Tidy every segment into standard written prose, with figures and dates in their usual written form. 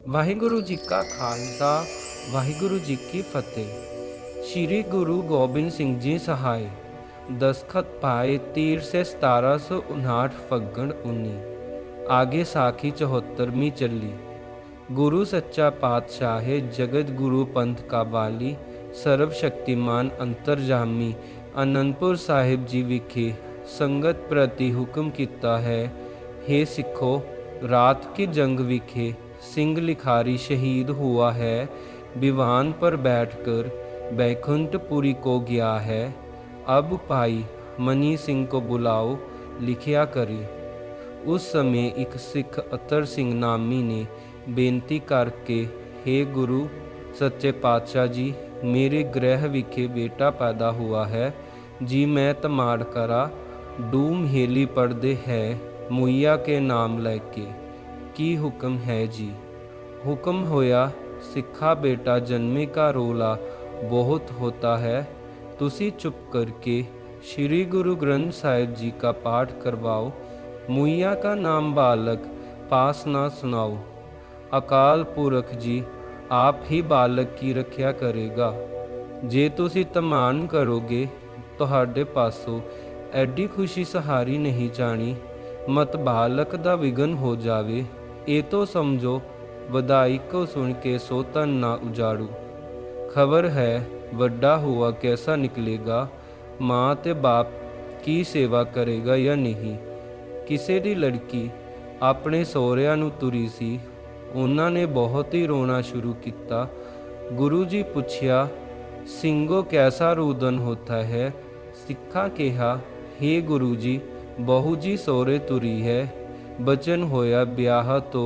ਵਾਹਿਗੁਰੂ ਜੀ ਕਾ ਖਾਲਸਾ ਵਾਹਿਗੁਰੂ ਜੀ ਕੀ ਫਤਿਹ। श्री गुरु गोबिंद सिंह जी सहाय। दस्खत पाए तीर से 1759 फग्गण 19। आगे साखी 74वीं चली। गुरु सच्चा पातशाह जगत गुरु पंथ का वाली सर्वशक्तिमान अंतरजामी आनंदपुर साहिब जी विखे संगत प्रति हुक्म किता है। हे सिखो, रात की जंग विखे सिंह लिखारी शहीद हुआ है। विवान पर बैठकर बैकुंठपुरी को गया है। अब भाई मनी सिंह को बुलाओ, लिखिया करे। उस समय एक सिख अतर सिंह नामी ने बेनती करके, हे गुरु सच्चे पातशाह जी, मेरे गृह विखे बेटा पैदा हुआ है जी। मैं तमाड़ करा डूम हेली पढ़दे है मुइया के नाम लेके। की हुक्म है जी। हुक्म होया, सिखा बेटा जन्मे का रोला बहुत होता है। तुसी चुप करके श्री गुरु ग्रंथ साहिब जी का पाठ करवाओ। मुइया का नाम बालक पास ना सुनाओ। अकाल पुरख जी आप ही बालक की रक्षा करेगा। जे तुसी तमान करोगे तुहाडे पासों एडी खुशी सहारी नहीं जानी। मत बालक दा विघन हो जावे। ये तो समझो वधाई को सुन के सोतन ना उजाड़ू। खबर है वड्डा हुआ कैसा निकलेगा। माँ ते बाप की सेवा करेगा या नहीं। किसी दी लड़की अपने सहुरिਆਂ ਨੂੰ ਤੁਰੀ ਸੀ। ਉਹਨਾਂ ਨੇ ਬਹੁਤ ਹੀ ਰੋਣਾ शुरू किया। गुरु जी पुछया, सिंगो कैसा रुदन होता है। सिखा कहा, हे गुरु जी, बहू जी सहुरे तुरी है। बचन होया ब्याह तो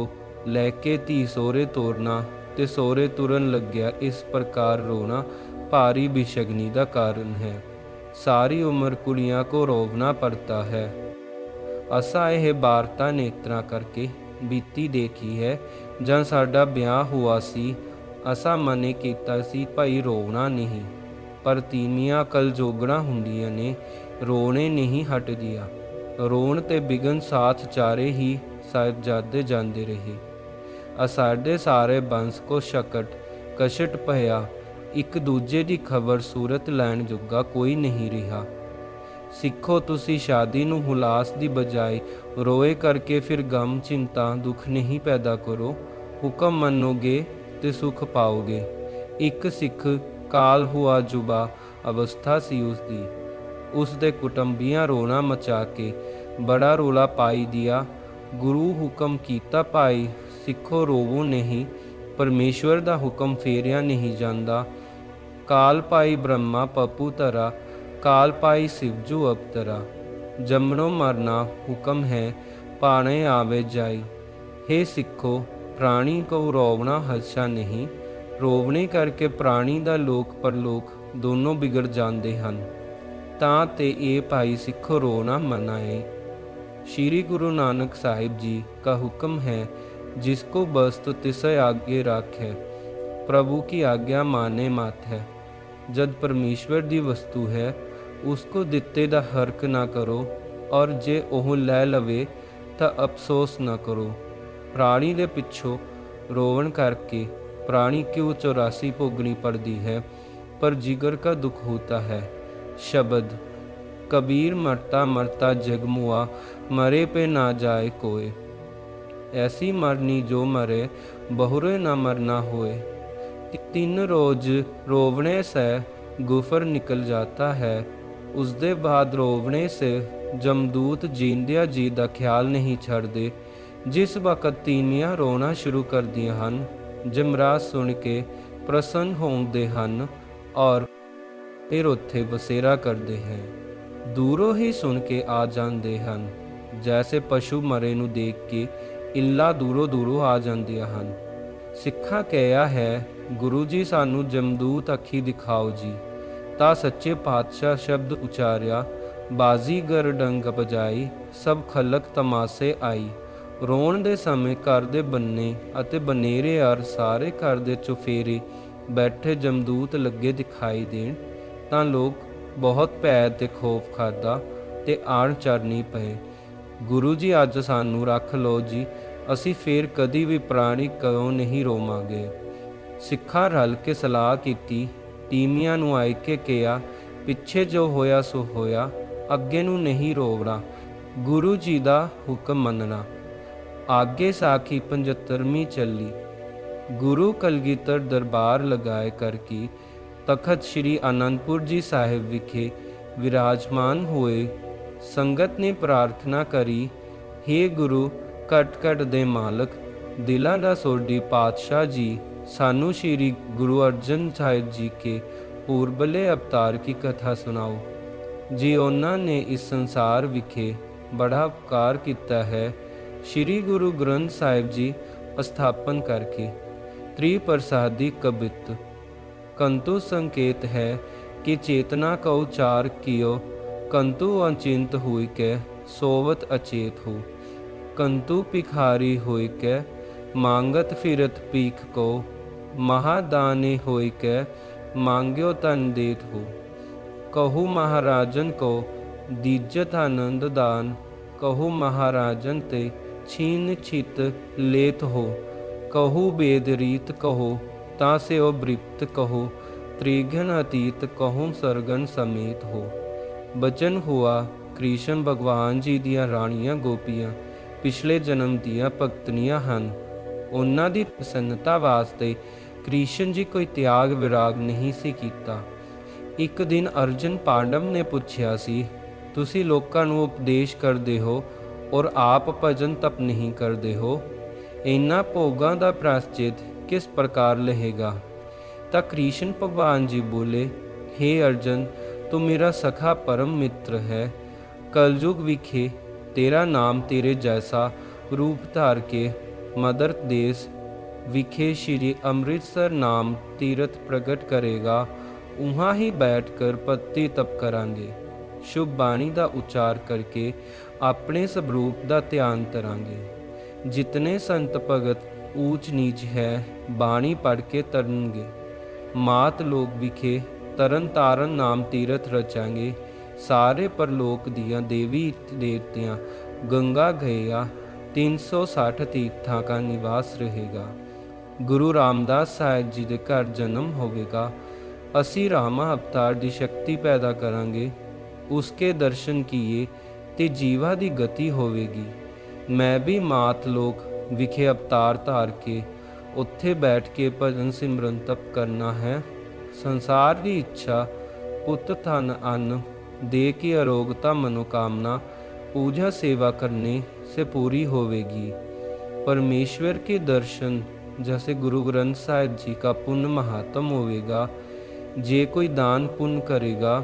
लैके धी सोहरे तोरना ते सोहरे तुरन लग्या। इस प्रकार रोना भारी बिशगनी का कारण है। सारी उम्र कुड़ियां को रोवना पड़ता है। असा यह वार्ता नेत्रा करके बीती देखी है। जब साडा ब्याह हुआ सी असा मने कीता सी भाई रोवना नहीं, पर तीमियां कल जोगड़ा हुंदियां ने रोने नहीं हट दिया। रोण ते बिगन साथ चारे ही साहिबजादे जाते रहे। असाडे सारे बंस को शकट कशट पया। एक दूजे की खबर सूरत लैन जोगा कोई नहीं रहा। सिखो, तुसी शादी नूं हुलास की बजाय रोए करके फिर गम चिंता दुख नहीं पैदा करो। हुक्म मनोगे तो सुख पाओगे। एक सिख काल हुआ जुबा अवस्था सी उसदी। उसदे कुटुंबियां रोना मचा के बड़ा रोला पाई दिया। गुरु हुक्म कीता, भाई सिखो रोवो नहीं, परमेश्वर दा हुक्म फेरिया नहीं जांदा। काल पाई ब्रह्मा पप्पू तरा, काल पाई शिवजू अवतरा। जमनो मरना हुक्म है, पाने आवे जाई। हे सिखो, प्राणी को रोवना हर्षा नहीं। रोवने करके प्राणी दा लोक परलोक दोनों बिगड़ जाते हैं। तां ते ये भाई सिखो रोना मनाए। श्री गुरु नानक साहिब जी का हुक्म है, जिसको बस्त तिसे आगे राखे। प्रभु की आज्ञा माने मत है। जद परमेश्वर दी वस्तु है उसको दिते दा हर्क ना करो, और जे ओह लै लवे तो अफसोस ना करो। प्राणी दे पिछों रोवन करके प्राणी क्यों 84 भोगनी पड़ती है, पर जिगर का दुख होता है। शब्द कबीर मरता मरता जगमुआ, मरे पे ना जाए कोय। ऐसी मरनी जो मरे बहुरे न मरना होए। 3 रोज रोवने से गुफर निकल जाता है। उसके बाद रोवने से जमदूत जींदिया जी का ख्याल नहीं छड़ते। जिस वक्त तीमियां रोना शुरू कर दियां हन, जमराज सुन के प्रसन्न होंदे हन और फिर उत्थे बसेरा करते हैं। दूरों ही सुन के आ जाते हैं। जैसे पशु मरे नूं देख के इल्ला दूरों दूरों आ जांदियां हन। सिखा कहा है, गुरु जी सानू जमदूत अखी दिखाओ जी। ता सच्चे पातशाह शब्द उचारिया, बाजीगर डंग बजाई, सब खलक तमाशे आई। रोण दे समय घर दे बन्ने अते बनेरे अर सारे घर दे चुफेरे बैठे जमदूत लगे दिखाई देण तां लोग बहुत भै ते खौफ खादा ते आण चरनी पए। गुरु जी अज सानू रख लो जी, ਅਸੀਂ ਫੇਰ ਕਦੀ ਵੀ ਪ੍ਰਾਣੀ ਕਿਉਂ ਨਹੀਂ ਰੋਵਾਂਗੇ। ਸਿੱਖਾਂ ਰਲ ਕੇ ਸਲਾਹ ਕੀਤੀ, ਤੀਮੀਆਂ ਨੂੰ ਆਏ ਕੇ ਕਿਹਾ, ਪਿੱਛੇ ਜੋ ਹੋਇਆ ਸੋ ਹੋਇਆ, ਅੱਗੇ ਨੂੰ ਨਹੀਂ ਰੋਵਣਾ, ਗੁਰੂ ਜੀ ਦਾ ਹੁਕਮ ਮੰਨਣਾ। ਆਗੇ ਸਾਖੀ 75ਵੀਂ ਚੱਲੀ। ਗੁਰੂ ਕਲਗੀਧਰ ਦਰਬਾਰ ਲਗਾਏ ਕਰਕੇ ਤਖਤ ਸ੍ਰੀ ਅਨੰਦਪੁਰ ਜੀ ਸਾਹਿਬ ਵਿਖੇ ਵਿਰਾਜਮਾਨ ਹੋਏ। ਸੰਗਤ ਨੇ ਪ੍ਰਾਰਥਨਾ ਕਰੀ, ਹੇ ਗੁਰੂ ਘਟ ਘਟ ਦੇ ਮਾਲਕ, ਦਿਲਾਂ ਦਾ ਸੋਢੀ ਪਾਤਸ਼ਾਹ ਜੀ, ਸਾਨੂੰ ਸ਼੍ਰੀ ਗੁਰੂ ਅਰਜਨ ਸਾਹਿਬ ਜੀ ਕੇ ਪੂਰਬਲੇ ਅਵਤਾਰ की कथा ਸੁਣਾਓ। ਜੀ ਉਹਨਾਂ ਨੇ ਇਸ ਸੰਸਾਰ ਵਿਖੇ ਬੜਾ ਉਪਕਾਰ ਕੀਤਾ ਹੈ। ਸ਼੍ਰੀ ਗੁਰੂ ਗ੍ਰੰਥ ਸਾਹਿਬ ਜੀ ਸਥਾਪਨ ਕਰਕੇ त्रिप्रसादी कबित कंतु संकेत है कि चेतना का उच्चार कियो, कंतु अचिंत हुई के सोवत अचेत हो, कंतु भिखारी हुई के मांगत फिरत पीख को, महादानी हुई के मांग्यो तन देत हो। कहु महाराजन को दीजत आनंद दान, कहु महाराजन ते छीन छित लेत हो। कहु बेद रीत कहो ता से ओ बृप्त कहो, त्रिघन अतीत कहूँ सरगन समेत हो। बचन हुआ कृष्ण भगवान जी दियाँ राणियाँ गोपियाँ पिछले जन्म दियाँ भगतनियाँ हन। उन्हां दी प्रसन्नता वास्ते कृष्ण जी कोई त्याग विराग नहीं सी कीता। एक दिन अर्जुन पांडव ने पूछया सी, तुसी लोकां नूं उपदेश करदे हो और आप भजन तप नहीं करदे हो, इन्हां भोगां दा प्रायश्चित किस प्रकार लहेगा। ਤਾਂ कृष्ण भगवान जी बोले, हे अर्जुन, तू मेरा सखा परम मित्र है। कलयुग विखे तेरा नाम तेरे जैसा रूप धार के मदर देश विखे श्री अमृतसर नाम तीर्थ प्रगट करेगा, वहाँ ही बैठकर पत्ती तप करांगे, शुभ बाणी का उच्चार करके अपने स्वरूप का ध्यान करांगे। जितने संत भगत ऊंच नीच है बाणी पढ़ के तरनगे, मात लोक विखे तरन तारन नाम तीरथ रचांगे, सारे परलोक दियाँ देवी देवतियाँ गंगा गया 360 तीर्थां का निवास रहेगा। गुरु रामदास साहिब जी के घर जन्म होवेगा। असी रामा अवतार की शक्ति पैदा करांगे, उसके दर्शन किए ते जीवा की गति होवेगी। मैं भी मात लोक विखे अवतार धार के उत्थे बैठ के भजन सिमरन तप करना है। संसार की इच्छा पुत धन अन्न दे की अरोगता मनोकामना पूजा सेवा करने से पूरी होवेगी। परमेश्वर के दर्शन जैसे गुरु ग्रंथ साहिब जी का पुण्य महात्म होवेगा। जे कोई दान पुण्य करेगा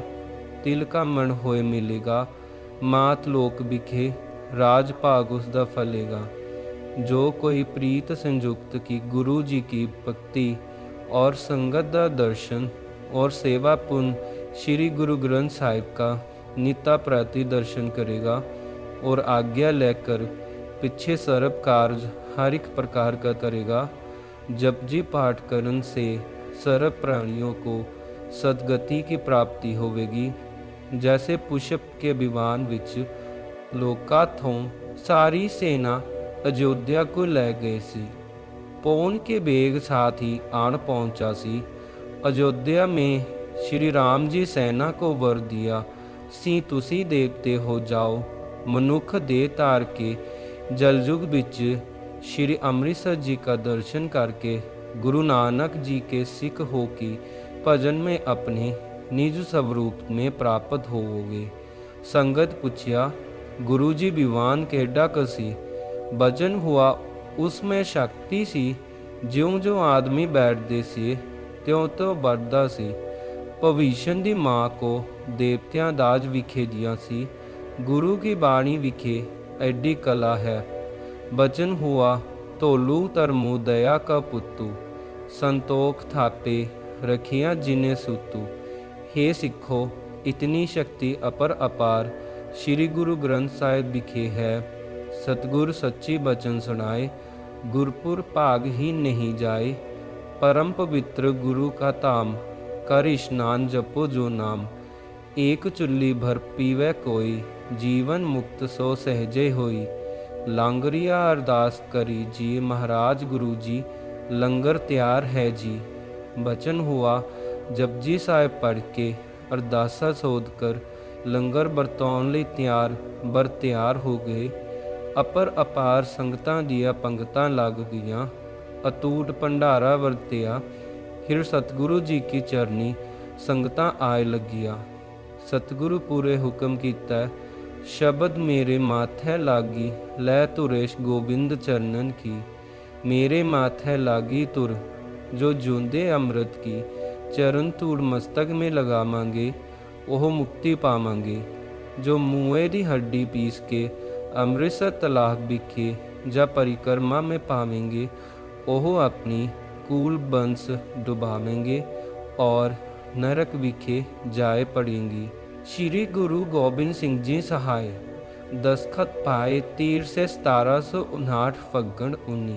तिल का मन होए मिलेगा। मात लोक विखे राज भाग उसका फलेगा। जो कोई प्रीत संयुक्त की गुरु जी की भक्ति और संगत का दर्शन और सेवा पुण्य श्री गुरु ग्रंथ साहिब का नित्य प्रति दर्शन करेगा और आज्ञा लेकर पीछे सर्व कार्य हर एक प्रकार का करेगा। जपजी पाठ करने से सर्व प्राणियों को सदगति की प्राप्ति होवेगी। जैसे पुष्प के विमान विच लोका थों सारी सेना अयोध्या को ले गए सी। पौन के बेग साथ ही आन पहुंचा सी। अयोध्या में श्री राम जी सेना को वर दिया सी, तुसी देवते हो जाओ। मनुख दे तार के जलयुग बिच श्री अमृतसर जी का दर्शन करके गुरु नानक जी के सिख हो की भजन में अपने निज स्वरूप में प्राप्त होवोगे। संगत पूछया, गुरु जी विवान केडा कसी। भजन हुआ उसमें शक्ति सी, ज्यों ज्यों आदमी बैठते सी त्यों त्यों बढ़ता सी। भविष्य दी माँ को देवतियां दाज विखे दिया सी। गुरु की बाणी विखे एडी कला है। भजन हुआ तोलू धर्मो दया का पुत्तू, संतोख थापे रखिया जिने सुतू। हे सिखो, इतनी शक्ति अपर अपार श्री गुरु ग्रंथ साहिब विखे है। सतगुर सच्ची बचन सुनाए, गुरपुर भाग ही नहीं जाए। परम पवित्र गुरु का धाम, कर स्नान जपो जो नाम। एक चुल्ली भर पीवै कोई, जीवन मुक्त सो सहजे होई। ਲਾਂਗਰੀਆ ਅਰਦਾਸ ਕਰੀ ਜੀ ਮਹਾਰਾਜ ਗੁਰੂ ਜੀ ਲੰਗਰ ਤਿਆਰ ਹੈ ਜੀ। ਬਚਨ ਹੁਆ ਜਪਜੀ ਸਾਹਿਬ ਪੜ੍ਹ ਕੇ ਅਰਦਾਸਾ ਸੋਧ ਕਰ ਲੰਗਰ ਵਰਤਾਉਣ ਲਈ ਤਿਆਰ ਹੋ ਗਏ। ਅਪਾਰ ਸੰਗਤਾਂ ਦੀਆਂ ਪੰਗਤਾਂ ਲੱਗ ਗਈਆਂ। ਅਤੂਟ ਭੰਡਾਰਾ ਵਰਤਿਆ। ਫਿਰ ਸਤਿਗੁਰੂ ਜੀ ਕੀ ਚਰਨੀ ਸੰਗਤਾਂ ਆਏ ਲੱਗੀਆਂ। ਸਤਿਗੁਰੂ ਪੂਰੇ ਹੁਕਮ ਕੀਤਾ, ਸ਼ਬਦ ਮੇਰੇ ਮਾਥੈ ਲਾਗੀ ਲੈ ਧੁਰੇਸ਼ ਗੋਬਿੰਦ ਚਰਨਨ ਕੀ। ਮੇਰੇ ਮਾਥੈ ਲਾਗੀ ਤੁਰ ਜੋ ਜੂੰਦੇ ਅੰਮ੍ਰਿਤ ਕੀ। ਚਰਨ ਧੂੜ ਮਸਤਕ ਮੇ ਲਗਾਵਾਂਗੇ ਉਹ ਮੁਕਤੀ ਪਾਵਾਂਗੇ। ਜੋ ਮੂਏ ਦੀ ਹੱਡੀ ਪੀਸ ਕੇ ਅੰਮ੍ਰਿਤਸਰ ਤਲਾਬ ਵਿਖੇ ਜਾਂ परिक्रमा में पावेंगे ਉਹ ਆਪਣੀ ਕੂਲ ਬੰਸ ਡੁਬਾਵੇਂਗੇ ਔਰ ਨਰਕ ਵਿਖੇ ਜਾਏ ਪੜेंगी। श्री गुरु गोबिंद सिंह जी सहाय। दस्तखत पाए 13 से 1759 फग्गण 19।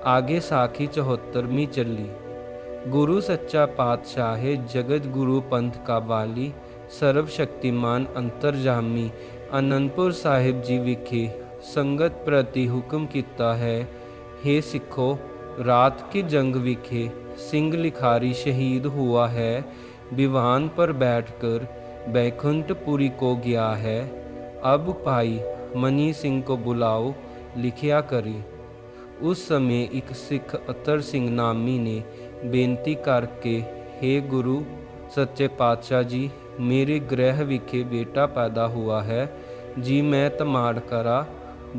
आगे साखी 74वीं चली। गुरु सच्चा पातशाह जगत गुरु पंथ का वाली सर्वशक्तिमान अंतरजामी आनंदपुर साहिब जी विखे संगत प्रति हुक्म किता है। हे सिखो, रात की जंग विखे सिंह लिखारी शहीद हुआ है। विवान पर बैठकर बैकुंठपुरी को गया है। अब भाई मनी सिंह को बुलाओ, लिखिया करे। उस समय एक सिख अतर सिंह नामी ने बेनती करके, हे गुरु सच्चे पातशाह जी, मेरे गृह विखे बेटा पैदा हुआ है जी। मैं तमाड़ करा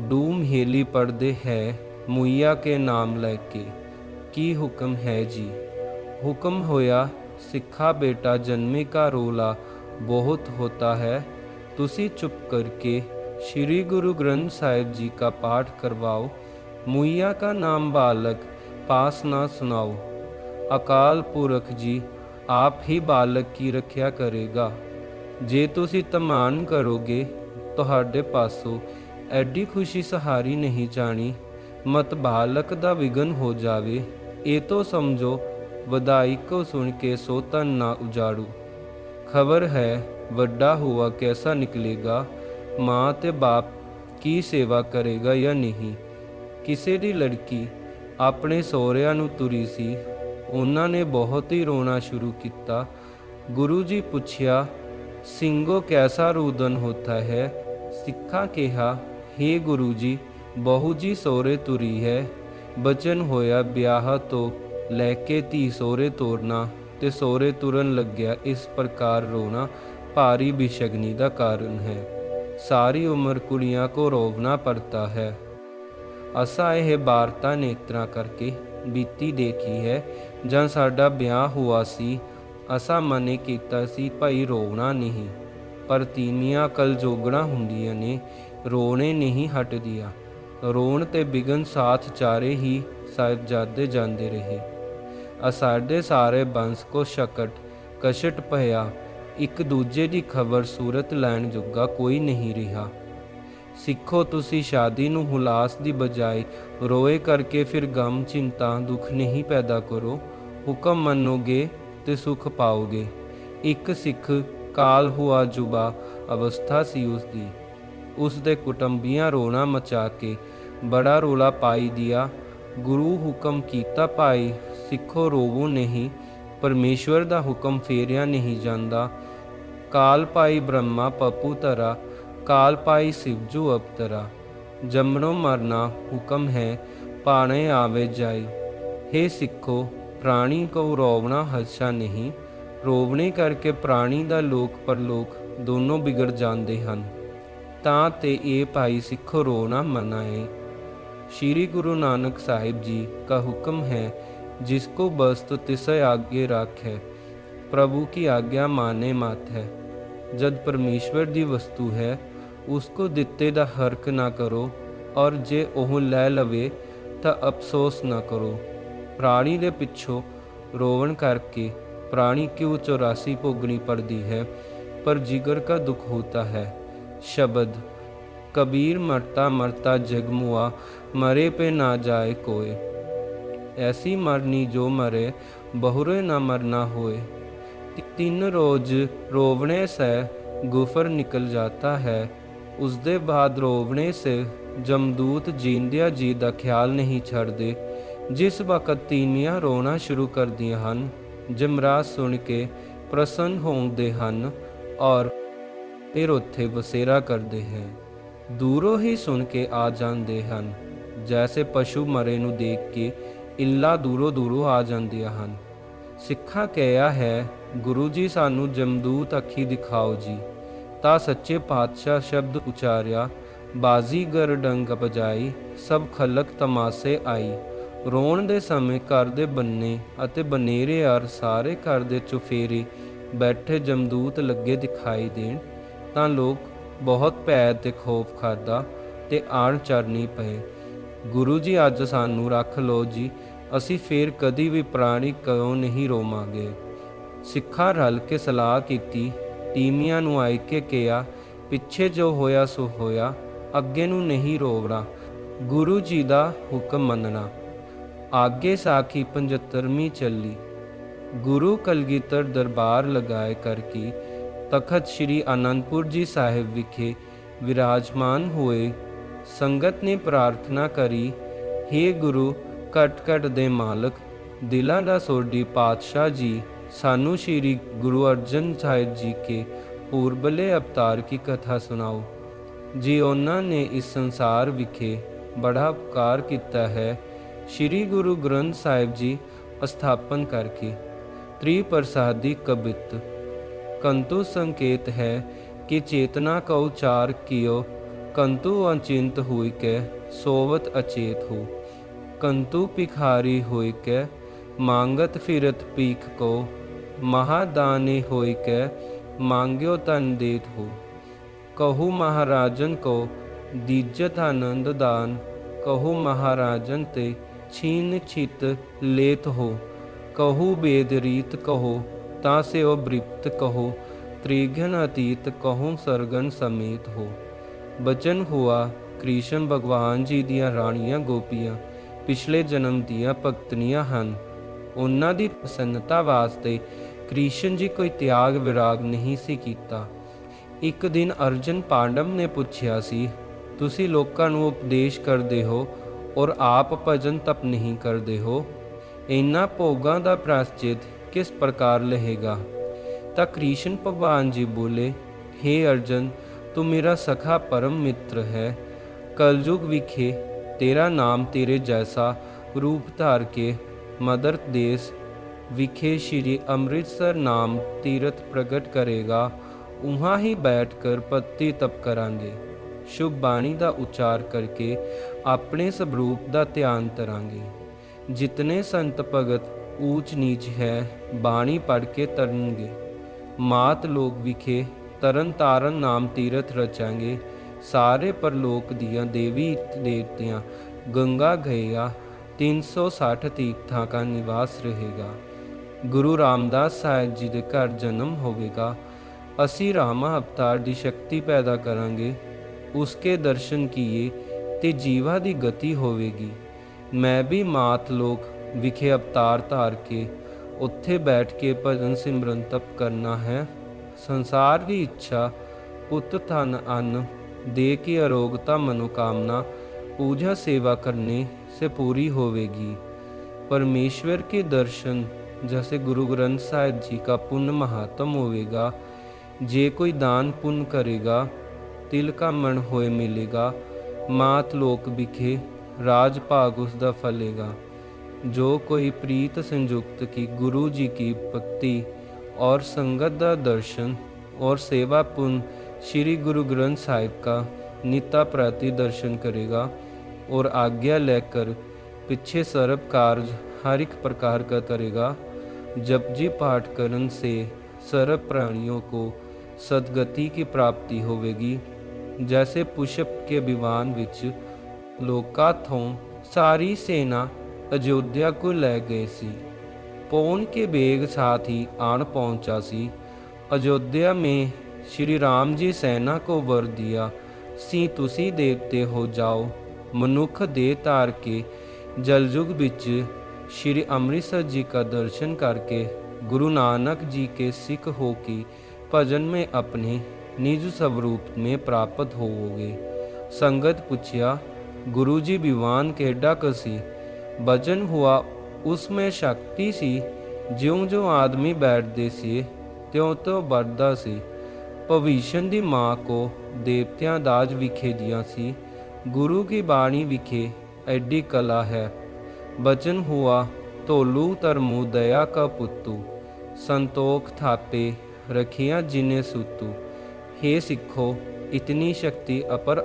डूम हेली पढ़दे है मुइया के नाम लेके। की हुक्म है जी। हुक्म होया सिखा बेटा जन्मे का रोला बहुत होता है। तुसी चुप करके श्री गुरु ग्रंथ साहिब जी का पाठ करवाओ। मुइया का नाम बालक पास ना सुनाओ। अकाल पुरख जी आप ही बालक की रक्षा करेगा। जे तुसी तमान करोगे ਤੁਹਾਡੇ ਪਾਸੋਂ ਐਡੀ खुशी सहारी नहीं जानी। मत बालक दा विघन हो जावे। ये तो समझो वधाई को सुन के सो तन ना उजाड़ू। खबर है ਵੱਡਾ हुआ कैसा निकलेगा। माँ ते बाप की सेवा करेगा या नहीं। ਕਿਸੇ ਦੀ ਲੜਕੀ ਆਪਣੇ ਸਹੁਰਿਆਂ ਨੂੰ ਤੁਰੀ ਸੀ। ਉਹਨਾਂ ਨੇ ਬਹੁਤ ਹੀ ਰੋਣਾ ਸ਼ੁਰੂ ਕੀਤਾ। ਗੁਰੂ ਜੀ ਪੁੱਛਿਆ, ਸਿੰਘੋ ਕੈਸਾ ਰੂਦਨ ਹੋਤਾ ਹੈ। ਸਿੱਖਾਂ ਕਿਹਾ, हे ਗੁਰੂ ਜੀ, ਬਹੂ ਜੀ ਸਹੁਰੇ ਤੁਰੀ ਹੈ। ਬਚਨ ਹੋਇਆ ਵਿਆਹ ਤੋਂ ਲੈ ਕੇ ਧੀ ਸਹੁਰੇ ਤੋਰਨਾ ਤੇ ਸਹੁਰੇ ਤੁਰਨ ਲੱਗਿਆ ਇਸ ਪ੍ਰਕਾਰ ਰੋਣਾ ਭਾਰੀ ਬਿਸ਼ਗਨੀ ਦਾ ਕਾਰਨ ਹੈ। ਸਾਰੀ ਉਮਰ ਕੁੜੀਆਂ ਕੋ ਰੋਵਣਾ ਪੜਤਾ ਹੈ। ਅਸਾਂ ਇਹ ਵਾਰਤਾ ਨੇਤਰਾਂ ਕਰਕੇ ਬੀਤੀ ਦੇਖੀ ਹੈ। ਜਦ ਸਾਡਾ ਵਿਆਹ ਹੋਇਆ ਸੀ ਅਸਾਂ ਮਨੇ ਕੀਤਾ ਸੀ ਭਾਈ ਰੋਵਣਾ ਨਹੀਂ, ਪਰ ਤੀਵੀਆਂ ਕਲ ਜੋਗਣਾ ਹੁੰਦੀਆਂ ਨੇ, ਰੋਣੇ ਨਹੀਂ ਹਟਦੀਆਂ। ਰੋਣ ਤੇ ਬਿਗਨ ਸਾਥ ਚਾਰੇ ਹੀ ਸਾਹਿਬਜ਼ਾਦੇ ਜਾਂਦੇ ਰਹੇ। ਸਾਡੇ ਸਾਰੇ ਬੰਸ ਕੋ ਸ਼ਕਟ ਕਸ਼ਟ ਪਿਆ। ਇੱਕ ਦੂਜੇ ਦੀ ਖਬਰ ਸੂਰਤ ਲੈਣ ਜੋਗਾ ਕੋਈ ਨਹੀਂ ਰਿਹਾ। ਸਿੱਖੋ, ਤੁਸੀਂ ਸ਼ਾਦੀ ਨੂੰ ਹੁਲਾਸ ਦੀ ਬਜਾਏ ਰੋਏ ਕਰਕੇ ਫਿਰ ਗਮ ਚਿੰਤਾ ਦੁੱਖ ਨਹੀਂ ਪੈਦਾ ਕਰੋ। ਹੁਕਮ ਮੰਨੋਗੇ ਤੇ ਸੁਖ ਪਾਓਗੇ। ਇੱਕ ਸਿੱਖ ਕਾਲ ਹੁਆ ਜੁਬਾ ਅਵਸਥਾ ਸੀ ਉਸਦੀ। ਉਸ ਦੇ ਕੁਟੰਬੀਆਂ ਰੋਣਾ ਮਚਾ ਕੇ ਬੜਾ ਰੋਲਾ ਪਾਈ ਦਿਆ। ਗੁਰੂ ਹੁਕਮ ਕੀਤਾ, ਭਾਈ ਸਿੱਖੋ ਰੋਵੋ ਨਹੀਂ, ਪਰਮੇਸ਼ਵਰ ਦਾ ਹੁਕਮ ਫੇਰਿਆ ਨਹੀਂ ਜਾਂਦਾ। ਕਾਲ ਪਾਈ ਬ੍ਰਹਮਾ ਪਪੂ ਤਰਾ, ਕਾਲ ਪਾਈ ਸਿਵਜੂ ਅਵਤਰਾ। ਜੰਮਣੋਂ ਮਰਨਾ ਹੁਕਮ ਹੈ, ਪਾਣੇ ਆਵੇ ਜਾਈ। हे ਸਿੱਖੋ, ਪ੍ਰਾਣੀ ਕੋ ਰੋਵਣਾ ਹੱਛਾ ਨਹੀਂ। ਰੋਵਣੇ ਕਰਕੇ ਪ੍ਰਾਣੀ ਦਾ ਲੋਕ ਪਰਲੋਕ ਦੋਨੋਂ ਵਿਗੜ ਜਾਂਦੇ ਹਨ। ਤਾਂ ਤੇ ਇਹ ਭਾਈ ਸਿੱਖੋ ਰੋਣਾ ਮਨਾ ਹੈ। श्री गुरु नानक साहिब जी का हुक्म है, जिसको बस्त तिसे आगे राखे। प्रभु की आज्ञा माने मात है। जद परमेश्वर दी वस्तु है उसको दिते दा हरक ना करो, और जे ओह लै लवे तां अफसोस ना करो। प्राणी दे पिछों रोवन करके प्राणी क्यों 84 भोगनी पड़ती है, पर जिगर का दुख होता है। शब्द कबीर मरता मरता जगमुआ, मरे पे ना जाए कोय। ऐसी मरनी जो मरे बहुरे ना मरना होए। 3 रोज रोवने से गुफर निकल जाता है, उसके बाद रोवने से ਜਮਦੂਤ ਜੀਂਦਿਆਂ ਜੀ ਦਾ ਖਿਆਲ ਨਹੀਂ ਛੱਡਦੇ। ਜਿਸ ਵਕਤ ਤੀਵੀਆਂ ਰੋਣਾ ਸ਼ੁਰੂ ਕਰਦੀਆਂ ਹਨ, ਜਮਰਾਜ ਸੁਣ ਕੇ ਪ੍ਰਸੰਨ ਹੁੰਦੇ ਹਨ ਔਰ ਫਿਰ ਉੱਥੇ ਬਸੇਰਾ ਕਰਦੇ ਹੈ। ਦੂਰੋਂ ਹੀ ਸੁਣ ਕੇ ਆ ਜਾਂਦੇ ਹਨ, ਜੈਸੇ ਪਸ਼ੂ ਮਰੇ ਨੂੰ ਦੇਖ ਕੇ ਇੱਲਾਂ ਦੂਰੋਂ ਦੂਰੋਂ ਆ ਜਾਂਦੀਆਂ ਹਨ। ਸਿੱਖਾਂ ਕਿਹਾ ਹੈ, ਗੁਰੂ ਜੀ ਸਾਨੂੰ ਜਮਦੂਤ ਅੱਖੀ ਦਿਖਾਓ ਜੀ। ਤਾਂ ਸੱਚੇ ਪਾਤਸ਼ਾਹ ਸ਼ਬਦ ਉਚਾਰਿਆ, ਬਾਜ਼ੀਗਰ ਡੰਗ ਬਜਾਈ, ਸਭ ਖਲਕ ਤਮਾਸੇ ਆਈ। ਰੋਣ ਦੇ ਸਮੇਂ ਘਰ ਦੇ ਬੰਨੇ ਅਤੇ ਬਨੇਰੇ ਔਰ ਸਾਰੇ ਘਰ ਦੇ ਚੁਫੇਰੇ ਬੈਠੇ ਜਮਦੂਤ ਲੱਗੇ ਦਿਖਾਈ ਦੇਣ ਤਾਂ ਲੋਕ ਬਹੁਤ ਭੈ ਤੇ ਖੌਫ ਖਾਦਾ ਤੇ ਆਣ ਚਰਨੀ ਪਏ। ਗੁਰੂ ਜੀ ਅੱਜ ਸਾਨੂੰ ਰੱਖ ਲਓ ਜੀ, ਅਸੀਂ ਫੇਰ ਕਦੀ ਵੀ ਪ੍ਰਾਣੀ ਕਿਉਂ ਨਹੀਂ ਰੋਵਾਂਗੇ। ਸਿੱਖਾਂ ਰਲ ਕੇ ਸਲਾਹ ਕੀਤੀ, ਤੀਵੀਆਂ ਨੂੰ ਆਇ ਕੇ ਕਿਹਾ, ਪਿੱਛੇ ਜੋ ਹੋਇਆ ਸੋ ਹੋਇਆ, ਅੱਗੇ ਨੂੰ ਨਹੀਂ ਰੋਵਣਾ, ਗੁਰੂ ਜੀ ਦਾ ਹੁਕਮ ਮੰਨਣਾ। ਆਗੇ ਸਾਖੀ 75ਵੀਂ ਚੱਲੀ। ਗੁਰੂ ਕਲਗੀਧਰ ਦਰਬਾਰ ਲਗਾਏ ਕਰਕੇ ਤਖਤ ਸ੍ਰੀ ਆਨੰਦਪੁਰ ਜੀ ਸਾਹਿਬ ਵਿਖੇ ਵਿਰਾਜਮਾਨ ਹੋਏ। ਸੰਗਤ ਨੇ ਪ੍ਰਾਰਥਨਾ ਕਰੀ, ਹੇ ਗੁਰੂ ਘਟ ਘਟ ਦੇ ਮਾਲਕ, ਦਿਲਾਂ ਦਾ ਸੋਢੀ ਪਾਤਸ਼ਾਹ ਜੀ, ਸਾਨੂੰ ਸ਼੍ਰੀ ਗੁਰੂ ਅਰਜਨ ਸਾਹਿਬ ਜੀ ਕੇ ਪੂਰਬਲੇ ਅਵਤਾਰ ਕੀ ਕਥਾ ਸੁਣਾਓ ਜੀ। ਉਹਨਾਂ ਨੇ ਇਸ ਸੰਸਾਰ ਵਿਖੇ ਬੜਾ ਉਪਕਾਰ ਕੀਤਾ ਹੈ। ਸ਼੍ਰੀ ਗੁਰੂ ਗ੍ਰੰਥ ਸਾਹਿਬ ਜੀ ਸਥਾਪਨ ਕਰਕੇ त्रिप्रसादी कबित कंतु संकेत है कि चेतना का उचार कियो, कंतु अचिंत हुई के सोवत अचेत हो, कंतु भिखारी हुई के मांगत फिरत पीख को, महादानी हुई के मांग्यो तन देत हो। कहु महाराजन को दीजत आनंद दान, कहु महाराजन ते छीन छित लेत हो। कहु वेद रीत कहो, तासे ओ बृप्त कहो, त्रिघन अतीत कहो सरगन समेत हो। बचन हुआ कृष्ण भगवान जी दियाँ राणियाँ गोपियाँ पिछले जन्म दियाँ भगतनियाँ ਹਨ। ਉਹਨਾਂ ਦੀ ਪ੍ਰਸੰਨਤਾ ਵਾਸਤੇ ਕ੍ਰਿਸ਼ਨ ਜੀ ਕੋਈ ਤਿਆਗ ਵਿਰਾਗ ਨਹੀਂ ਸੀ ਕੀਤਾ। ਇੱਕ ਦਿਨ ਅਰਜਨ ਪਾਂਡਵ ਨੇ ਪੁੱਛਿਆ ਸੀ, ਤੁਸੀਂ ਲੋਕਾਂ ਨੂੰ ਉਪਦੇਸ਼ ਕਰਦੇ ਹੋ ਔਰ ਆਪ ਭਜਨ ਤਪ ਨਹੀਂ ਕਰਦੇ ਹੋ, ਇਹਨਾਂ ਭੋਗਾਂ ਦਾ ਪ੍ਰਾਸ਼ਚਿਤ ਕਿਸ ਪ੍ਰਕਾਰ ਲਹੇਗਾ। ਤਾਂ ਕ੍ਰਿਸ਼ਨ ਭਗਵਾਨ ਜੀ ਬੋਲੇ, हे अर्जुन, तू मेरा सखा परम मित्र है। कलयुग विखे तेरा नाम तेरे जैसा रूप धार के मदर देश विखे श्री अमृतसर नाम तीर्थ प्रगट करेगा, उहाँ ही बैठ कर पत्ती तप करांगे। शुभ बाणी का उच्चार करके अपने स्वरूप का ध्यान करांगे। जितने संत भगत ऊंच नीच है, बाणी पढ़ के तरनगे। मात लोक विखे तरन तारन नाम तीरथ रचांगे। सारे परलोक दियाँ देवी देवतियाँ गंगा गया 360 तीर्थां का निवास रहेगा। गुरु रामदास साहिब जी के घर जन्म होवेगा। असी रामा अवतार की शक्ति पैदा करांगे। उसके दर्शन किए ते जीवा की गति होवेगी। मैं भी मात लोक विखे अवतार धार के उत्थे बैठ के भजन सिमरन तप करना है। संसार की इच्छा पुत धन अन्न दे की अरोगता मनोकामना पूजा सेवा करने से पूरी होवेगी। परमेश्वर के दर्शन जैसे गुरु ग्रंथ साहिब जी का पुण्य महात्म होवेगा। जे कोई दान पुण्य करेगा, तिल का मन होए मिलेगा। मात लोक विखे राज भाग उसका फलेगा। जो कोई प्रीत संयुक्त की गुरु जी की भक्ति और संगत का दर्शन और सेवा पुण्य श्री गुरु ग्रंथ साहिब का नित्य प्रति दर्शन करेगा और आज्ञा लेकर पीछे सर्व कार्य हर एक प्रकार का करेगा। जपजी पाठ करन से सर्व प्राणियों को सदगति की प्राप्ति होवेगी। जैसे पुष्प के विमान विच लोका थों सारी सेना अयोध्या को ले गए सी। पौन के बेग साथ ही आन पहुंचा सी। अयोध्या में श्री राम जी सेना को वर दिया सी, तुसी देवते हो जाओ। मनुख दे तार के जलयुग बिच श्री अमृतसर जी का दर्शन करके गुरु नानक जी के सिख हो के भजन में अपने निज स्वरूप में प्राप्त होवोगे। ਸੰਗਤ ਪੁੱਛਿਆ, ਗੁਰੂ ਜੀ ਵਿਵਾਨ ਕਿਹੜਾ ਕਸੀ। ਬਚਨ ਹੁਆ, ਉਸਮੇ ਸ਼ਕਤੀ ਸੀ। ਜਿਉਂ-ਜਿਉਂ ਆਦਮੀ ਬੈਠਦੇ ਸੀ ਤਿਉਂ-ਤਿਉਂ ਵੱਧਦਾ ਸੀ। ਭਵਿਸ਼ਨ ਦੀ ਮਾਂ ਕੋ ਦੇਵਤਿਆਂ ਦਾਜ ਵਿਖੇ ਦਿਆਂ ਸੀ। ਗੁਰੂ ਕੀ ਬਾਣੀ ਵਿਖੇ ਐਡੀ ਕਲਾ ਹੈ। ਬਚਨ ਹੁਆ, ਧੋਲੂ ਧਰਮੂ ਦਇਆ ਕਾ ਪੁੱਤੂ। ਸੰਤੋਖ ਥਾਪੇ ਰਖਿਆ ਜਿਨੇ ਸੁਤੂ। हे ਸਿੱਖੋ, ਇਤਨੀ ਸ਼ਕਤੀ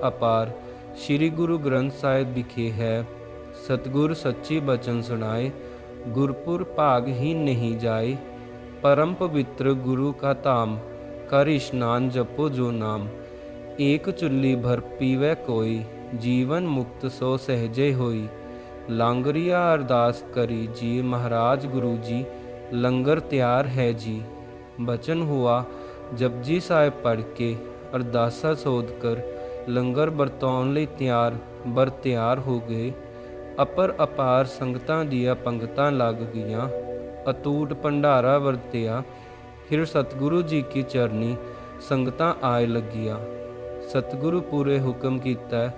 ਅਪਾਰ ਸ੍ਰੀ ਗੁਰੂ ਗ੍ਰੰਥ ਸਾਹਿਬ ਵਿਖੇ ਹੈ। ਸਤਿਗੁਰ ਸੱਚੀ ਬਚਨ ਸੁਣਾਏ, ਗੁਰਪੁਰ ਭਾਗ ਹੀ ਨਹੀਂ ਜਾਏ। परम पवित्र गुरु का धाम, कर स्नान जपो जो नाम। एक चुल्ली भर पीवै कोई, जीवन मुक्त सो सहजे होई। लांगरिया अरदास करी जी, महाराज गुरु जी लंगर तैयार है जी। बचन हुआ, जपजी साहिब पढ़ के अरदासा सोध कर लंगर ਵਰਤਾਉਣ ਲਈ ਤਿਆਰ ਹੋ ਗਏ। ਅਪਾਰ ਸੰਗਤਾਂ ਦੀਆਂ ਪੰਗਤਾਂ ਲੱਗ ਗਈਆਂ। अटूट भंडारा वरतिया। फिर सतगुरु जी की चरनी संगतां आए लगिया। सतगुरु पूरे हुक्म कीता,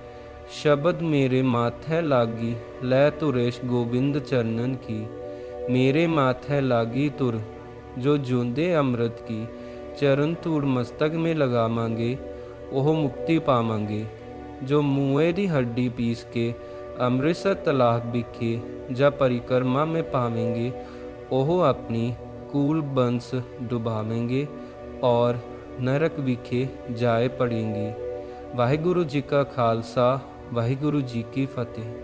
शब्द मेरे माथे लागी लै तुरेश गोबिंद चरणन की। मेरे माथे लागी तुर जो जूंदे अमृत की। चरण धूड़ मस्तक में लगावांगे ओह मुक्ति पावांगे। जो मूए दी हड्डी पीस के अमृतसर तलाब विखे जा परिक्रमा में पावेंगे, ਉਹ ਆਪਣੀ ਕੂਲ ਬੰਸ ਡੁਬਾਵੇਂਗੇ ਔਰ ਨਰਕ ਵਿਖੇ ਜਾਏ ਪੜेंगे। ਵਾਹਿਗੁਰੂ ਜੀ ਕਾ ਖਾਲਸਾ, ਵਾਹਿਗੁਰੂ ਜੀ ਕੀ ਫਤਿਹ।